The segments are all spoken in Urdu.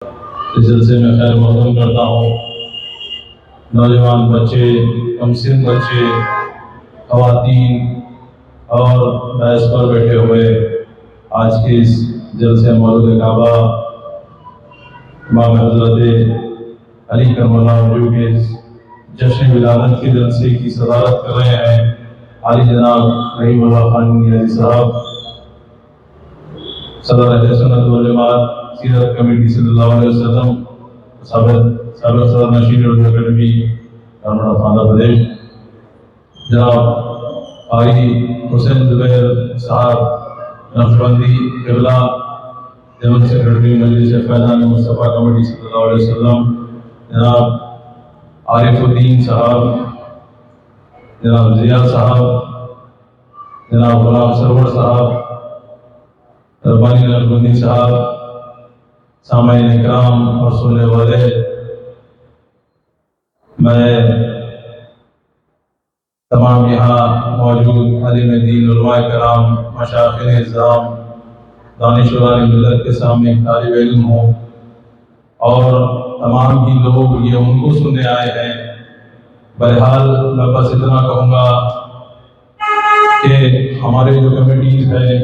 اس جلسے میں خیر مقدم کرتا ہوں نوجوان بچے، کم سن بچے، خواتین اور بیس پر بیٹھے ہوئے آج کے اس جلسے مولد کعبہ امام حضرت علی کرم اللہ وجہہ کے جشن ولادت کے جلسے کی صدارت کر رہے ہیں عالی جناب رحیم اللہ خان نیازی صاحب، صدر اہل سنت والجماعت سیرت کمیٹی صلی اللہ علیہ وسلم، سابق صدر نشین اردو اکیڈمی کانوڑا آندھرا پردیش، جناب قاری حسین زبیر صاحب نقشبندی قبلہ، جنرل سیکرٹری مجلس فیضان مصطفیٰ کمیٹی صلی اللہ علیہ وسلم، جناب عارف الدین صاحب، جناب ضیاء صاحب، جناب غلام سرور صاحب، ربانی نقشبندی صاحب، سامعین اکرام اور سننے والے، میں تمام یہاں موجود عالم دین، علماء کرام، مشائخ اعظام، دانشوران ملت کے سامنے ایک طالب علم ہوں اور تمام ہی لوگ یہ ان کو سننے آئے ہیں۔ بہرحال میں بس اتنا کہوں گا کہ ہمارے جو کمیٹیز ہیں،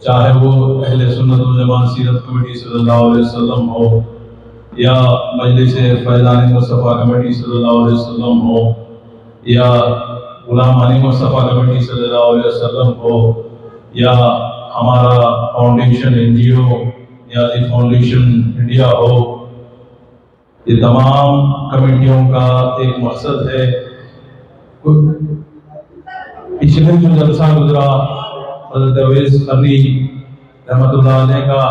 چاہے وہ اہل سنت والجماعت سیرت کمیٹی صلی اللہ علیہ وسلم ہو یا مجلس فیضان مصطفیٰ کمیٹی صلی اللہ علیہ وسلم ہو یا غلام علی مصطفیٰ کمیٹی صلی اللہ علیہ وسلم ہو یا ہمارا فاؤنڈیشن NGO یا فاؤنڈیشن انڈیا ہو، یہ تمام کمیٹیوں کا ایک مقصد ہے۔ پچھلے جو جلسہ گزرا حضرت اویس قرنی رحمۃ اللہ علیہ کا،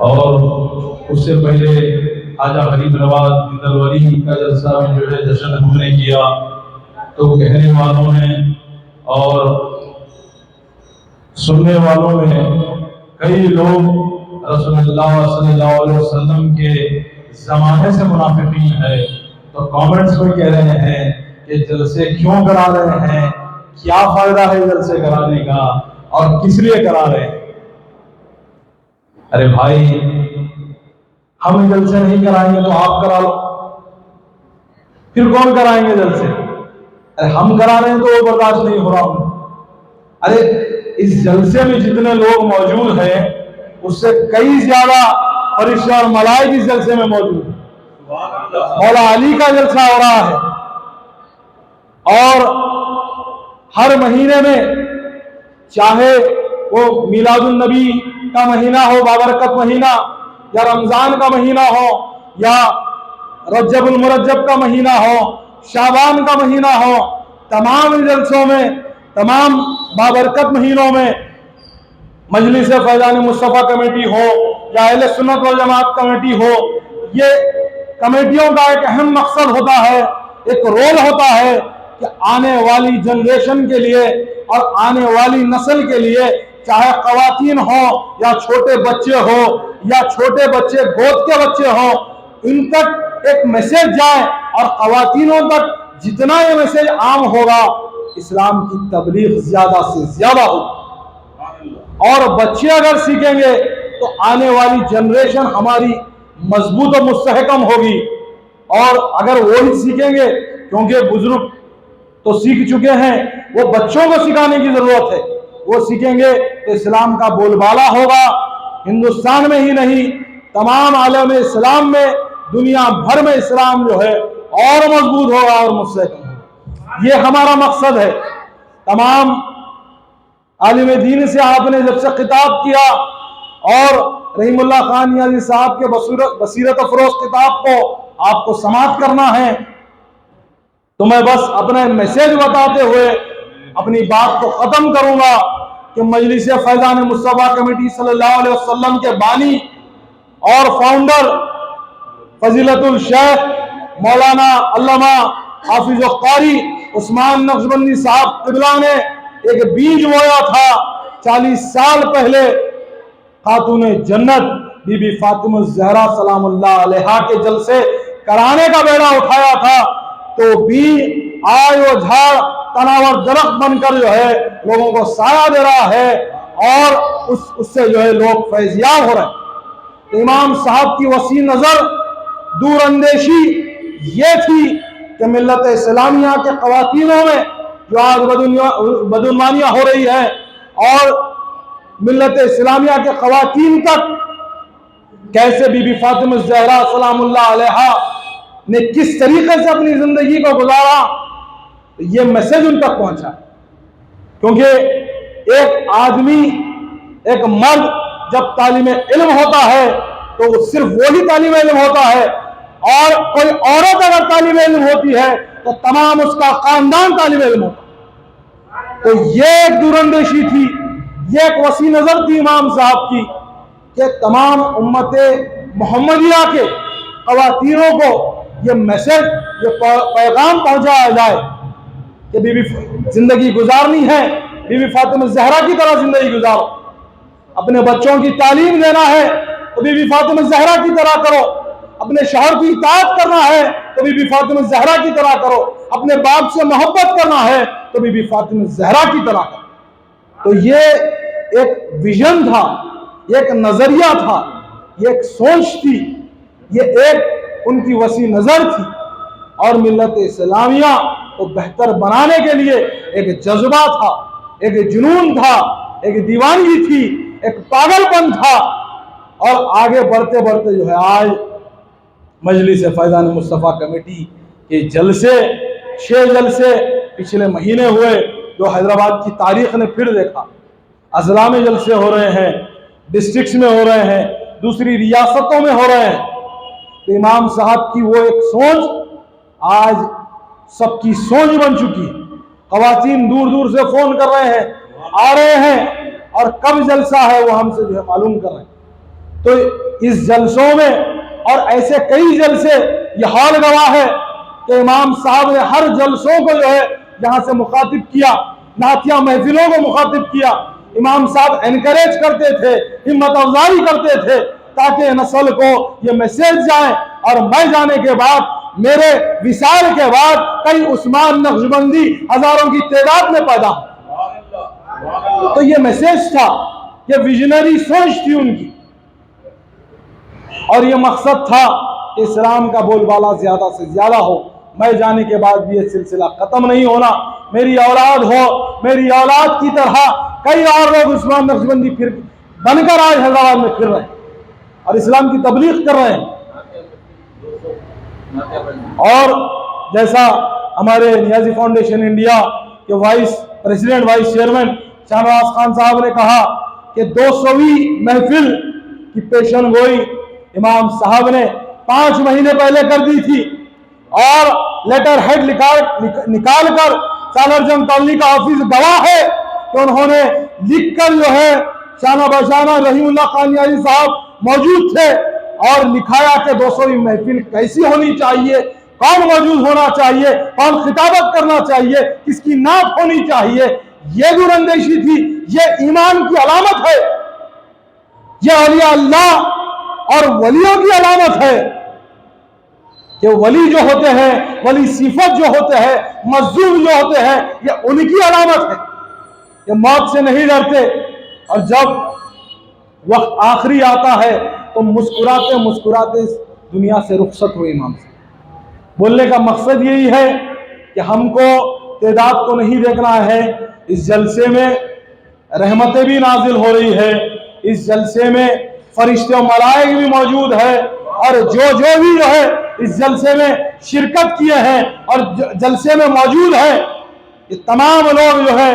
اور اس سے پہلے خواجہ غریب نواز الولی کا جلسہ میں جو ہے جشن ہم نے کیا، تو کہنے والوں نے اور سننے والوں میں کئی لوگ رسول اللہ صلی اللہ علیہ وسلم کے زمانے سے منافقین ہے، تو کامنٹس میں کہہ رہے ہیں کہ جلسے کیوں کرا رہے ہیں، کیا فائدہ ہے جلسے کرانے کا اور کس لیے کرا رہے ہیں۔ ارے بھائی، ہم جلسے نہیں کرائیں گے تو آپ کرا لو، پھر کون کرائیں گے جلسے؟ ارے ہم کرا رہے ہیں تو وہ برداشت نہیں ہو رہا۔ ارے اس جلسے میں جتنے لوگ موجود ہیں اس سے کئی زیادہ فرشتے اور ملائکہ اس جلسے میں موجود ہیں۔ مولا علی کا جلسہ ہو رہا ہے، اور ہر مہینے میں، چاہے وہ میلاد النبی کا مہینہ ہو، بابرکت مہینہ، یا رمضان کا مہینہ ہو، یا رجب المرجب کا مہینہ ہو، شعبان کا مہینہ ہو، تمام جلسوں میں، تمام بابرکت مہینوں میں مجلس فیضان مصطفیٰ کمیٹی ہو یا اہل سنت والجماعت کمیٹی ہو، یہ کمیٹیوں کا ایک اہم مقصد ہوتا ہے، ایک رول ہوتا ہے کہ آنے والی جنریشن کے لیے اور آنے والی نسل کے لیے، چاہے خواتین ہو یا چھوٹے بچے ہو یا چھوٹے بچے گود کے بچے ہوں، ان تک ایک میسج جائے، اور خواتینوں تک جتنا یہ میسج عام ہوگا اسلام کی تبلیغ زیادہ سے زیادہ ہوگی۔ اور بچے اگر سیکھیں گے تو آنے والی جنریشن ہماری مضبوط و مستحکم ہوگی، اور اگر وہی سیکھیں گے، کیونکہ بزرگ تو سیکھ چکے ہیں، وہ بچوں کو سکھانے کی ضرورت ہے، وہ سیکھیں گے تو اسلام کا بول بالا ہوگا، ہندوستان میں ہی نہیں تمام عالم اسلام میں، دنیا بھر میں اسلام جو ہے اور مضبوط ہوگا اور مستحکم ہوگا۔ یہ ہمارا مقصد ہے۔ تمام عالم دین سے آپ نے جب سے خطاب کیا اور رحیم اللہ خان نیازی صاحب کے بصیرت افروز خطاب کو آپ کو سماعت کرنا ہے، تو میں بس اپنا میسج بتاتے ہوئے اپنی بات کو ختم کروں گا کہ مجلس فیضان مصطفیٰ کمیٹی صلی اللہ علیہ وسلم کے بانی اور فاؤنڈر فضیلت الشیخ مولانا علامہ حافظ قاری عثمان نقشبندی صاحب قبلہ نے ایک بیج بویا تھا 40 سال پہلے، خاتون جنت بی بی فاطمہ الزہرا سلام اللہ علیہا کے جلسے کرانے کا بیڑا اٹھایا تھا، تو بھی آج وہ جھاڑ تناور درخت بن کر جو ہے لوگوں کو سایہ دے رہا ہے، اور اس سے جو ہے لوگ فیضیاب ہو رہے ہیں۔ تو امام صاحب کی وسیع نظر، دور اندیشی یہ تھی کہ ملت اسلامیہ کے خواتینوں میں جو آج بدعنوانیاں ہو رہی ہے، اور ملت اسلامیہ کے خواتین تک کیسے بی بی فاطمہ الزہرا سلام اللہ علیہا نے کس طریقے سے اپنی زندگی کو گزارا، یہ میسج ان تک پہنچا۔ کیونکہ ایک آدمی، ایک مرد جب طالب علم ہوتا ہے تو صرف وہی طالب علم ہوتا ہے، اور کوئی عورت اگر طالب علم ہوتی ہے تو تمام اس کا خاندان طالب علم ہوتا ہے۔ تو یہ ایک دور اندیشی تھی، یہ ایک وسیع نظر تھی امام صاحب کی کہ تمام امت محمدیہ کے خواتینوں کو یہ میسج، یہ پیغام پہنچایا جائے کہ بی بی زندگی گزارنی ہے، بی بی فاطمہ الزہرا کی طرح زندگی گزارو۔ اپنے بچوں کی تعلیم دینا ہے تو بی بی فاطمہ الزہرا کی طرح کرو، اپنے شوہر کی اطاعت کرنا ہے تو بی بی فاطمہ الزہرا کی طرح کرو، اپنے باپ سے محبت کرنا ہے تو بی بی فاطمہ الزہرا کی طرح کرو۔ تو یہ ایک ویژن تھا، یہ ایک نظریہ تھا، یہ ایک سوچ تھی، یہ ایک ان کی وسیع نظر تھی، اور ملت اسلامیہ کو بہتر بنانے کے لیے ایک جذبہ تھا، ایک جنون تھا، ایک دیوانگی تھی، ایک پاگل پن تھا۔ اور آگے بڑھتے بڑھتے جو ہے آج مجلس فیضان مصطفیٰ کمیٹی کے جلسے، 6 جلسے پچھلے مہینے ہوئے، جو حیدرآباد کی تاریخ نے پھر دیکھا۔ اضلاع میں جلسے ہو رہے ہیں، ڈسٹرکٹس میں ہو رہے ہیں، دوسری ریاستوں میں ہو رہے ہیں۔ تو امام صاحب کی وہ ایک سوچ آج سب کی سوچ بن چکی ہے۔ خواتین دور دور سے فون کر رہے ہیں، آ رہے ہیں، اور کب جلسہ ہے وہ ہم سے جو ہے معلوم کر رہے ہیں۔ تو اس جلسوں میں اور ایسے کئی جلسے، یہ حال گواہ ہے کہ امام صاحب نے ہر جلسوں کو جو ہے یہاں سے مخاطب کیا، نعتیہ محفلوں کو مخاطب کیا۔ امام صاحب انکریج کرتے تھے، ہمت افزائی کرتے تھے تاکہ نسل کو یہ میسیج جائے، اور میں جانے کے بعد، میرے وصال کے بعد، کئی عثمان نقشبندی ہزاروں کی تعداد میں پیدا ہو۔ تو یہ میسیج تھا، یہ ویژنری سوچ تھی ان کی، اور یہ مقصد تھا کہ اسلام کا بول بالا زیادہ سے زیادہ ہو۔ میں جانے کے بعد بھی یہ سلسلہ ختم نہیں ہونا، میری اولاد ہو، میری اولاد کی طرح کئی اور لوگ عثمان نقشبندی پھر بن کر آج حیدرآباد میں پھر رہے ہیں اور اسلام کی تبلیغ کر رہے ہیں۔ اور جیسا ہمارے نیازی فاؤنڈیشن انڈیا کے vice president, vice chairman Shah Nawaz Khan صاحب نے کہا کہ 200ویں محفل کی پیشن گوئی امام صاحب نے 5 مہینے پہلے کر دی تھی، اور لیٹر ہیڈ نکال کر سالار جنگ کالونی کا آفس گواہ ہے کہ انہوں نے لکھ کر جو ہے شانہ بشانہ رحیم اللہ خان نیازی صاحب موجود تھے، اور لکھایا کہ 200ویں محفل کیسی ہونی چاہیے، کون موجود ہونا چاہیے، کون خطابت کرنا چاہیے، کس کی نعت ہونی چاہیے۔ یہ دور اندیشی تھی، یہ ایمان کی علامت ہے، یہ اولیاء اللہ اور ولیوں کی علامت ہے کہ ولی جو ہوتے ہیں، ولی صفت جو ہوتے ہیں، مظلوم جو ہوتے ہیں، یہ ان کی علامت ہے، یہ موت سے نہیں ڈرتے، اور جب وقت آخری آتا ہے تو مسکراتے مسکراتے اس دنیا سے رخصت ہوئے امام سے۔ بولنے کا مقصد یہی ہے کہ ہم کو تعداد کو نہیں دیکھنا ہے، اس جلسے میں رحمتیں بھی نازل ہو رہی ہے، اس جلسے میں فرشتے و ملائک بھی موجود ہے، اور جو بھی جو ہے اس جلسے میں شرکت کیے ہیں اور جلسے میں موجود ہیں، یہ تمام لوگ جو ہے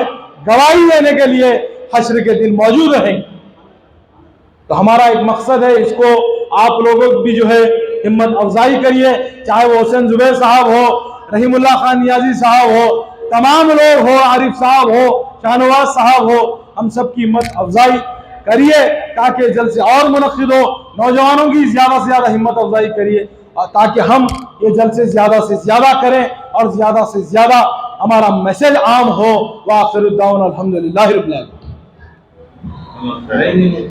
گواہی دینے کے لیے حشر کے دن موجود رہیں۔ تو ہمارا ایک مقصد ہے، اس کو آپ لوگوں بھی جو ہے ہمت افزائی کریے، چاہے وہ حسین زبیر صاحب ہو، رحیم اللہ خان نیازی صاحب ہو، تمام لوگ ہو، عارف صاحب ہو، شاہ نواز صاحب ہو، ہم سب کی ہمت افزائی کریے تاکہ جلسے اور منعقد ہو، نوجوانوں کی زیادہ سے زیادہ ہمت افزائی کریے تاکہ ہم یہ جلسے زیادہ سے زیادہ کریں اور زیادہ سے زیادہ ہمارا میسج عام ہو۔ وآخر الدعوانا الحمدللہ رب العالمین۔